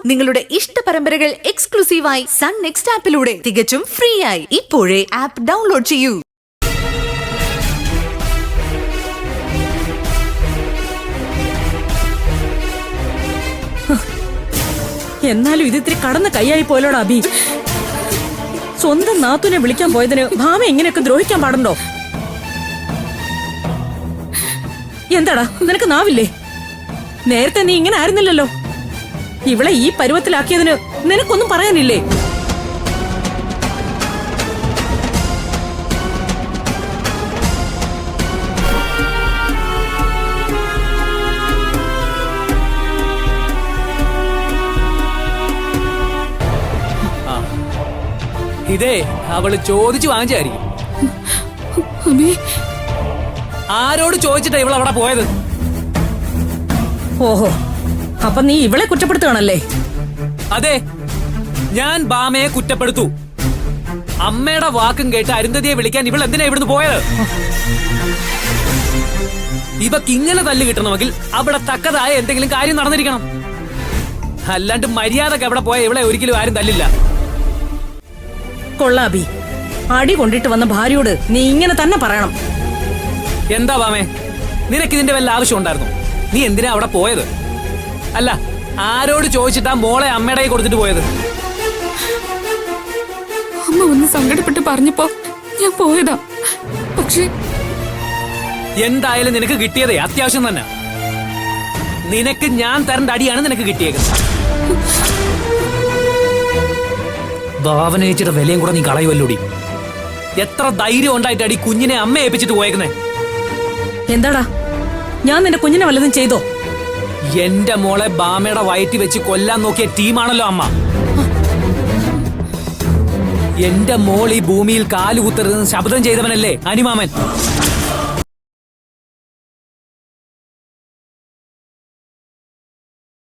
നിങ്ങളുടെ ഇഷ്ട പരമ്പരകൾ എക്സ്ക്ലൂസീവായി സൺ നെക്സ്റ്റ് ആപ്പിലൂടെ തികച്ചും ഫ്രീ ആയി ഇപ്പോഴേ ആപ്പ് ഡൗൺലോഡ് ചെയ്യൂ. എന്നാലും ഇത് ഇത്തിരി കടന്ന കൈയായി പോലോടാ അഭി. സ്വന്തം നാത്തുനെ വിളിക്കാൻ പോയതിന് ഭാമ ഇങ്ങനെയൊക്കെ ദ്രോഹിക്കാൻ പാടുണ്ടോ? എന്താടാ നിനക്ക് നാവില്ലേ? നേരത്തെ നീ ഇങ്ങനെ ആയിരുന്നില്ലല്ലോ. ഇവളെ ഈ പരുവത്തിലാക്കിയതിന് നിനക്കൊന്നും പറയാനില്ലേ? ഇതേ അവള് ചോദിച്ചു വാങ്ങിച്ചായിരിക്കും. ആരോട് ചോദിച്ചിട്ടാ ഇവൾ അവിടെ പോയത്? ഓഹോ, അപ്പൊ നീ ഇവളെ കുറ്റപ്പെടുത്തുകയാണല്ലേ? അതെ, ഞാൻ ബാമയെ കുറ്റപ്പെടുത്തു. അമ്മയുടെ വാക്കും കേട്ട് അരുന്ധതിയെ വിളിക്കാൻ ഇവൾ എന്തിനാ ഇവിടുന്ന് പോയത്? ഇവക്ക് ഇങ്ങനെ തല്ല് കിട്ടണമെങ്കിൽ അവിടെ തക്കതായ എന്തെങ്കിലും കാര്യം നടന്നിരിക്കണം. അല്ലാണ്ട് മര്യാദക്ക് അവിടെ പോയ ഇവളെ ഒരിക്കലും ആരും തല്ലില്ല. കൊള്ളാബി, അടി കൊണ്ടിട്ട് വന്ന ഭാര്യയോട് നീ ഇങ്ങനെ തന്നെ പറയണം. എന്താ ബാമേ, നിനക്ക് ഇതിന്റെ വല്ല ആവശ്യം ഉണ്ടായിരുന്നു? നീ എന്തിനാ അവിടെ പോയത്? അല്ല, ആരോട് ചോദിച്ചിട്ടാ മോളെ അമ്മയുടെ കൈ കൊടുത്തിട്ട് പോയത്? അമ്മ ഒന്ന് സങ്കടപ്പെട്ട് പറഞ്ഞപ്പോ ഞാൻ പോയതാ. പക്ഷേ എന്തായാലും നിനക്ക് കിട്ടിയതേ അത്യാവശ്യം തന്നെ. നിനക്ക് ഞാൻ തരേണ്ട അടിയാണ് നിനക്ക് കിട്ടിയേക്കുന്നത്. ഭാവനേച്ചിയുടെ വിലയും കൂടെ നീ കളയുമല്ലോടി. എത്ര ധൈര്യം ഉണ്ടായിട്ട് അടി കുഞ്ഞിനെ അമ്മ ഏൽപ്പിച്ചിട്ട് പോയേക്കുന്നേ. എന്താടാ, ഞാൻ നിന്റെ കുഞ്ഞിനെ വല്ലതും ചെയ്തോ? എന്റെ മോളെ ബാമയുടെ വയറ്റി വെച്ച് കൊല്ലാൻ നോക്കിയ ടീമാണല്ലോ അമ്മ. എന്റെ മോൾ ഈ ഭൂമിയിൽ കാലുകുത്തരുതെന്ന് ശബ്ദം ചെയ്തവനല്ലേ അനിമാമൻ.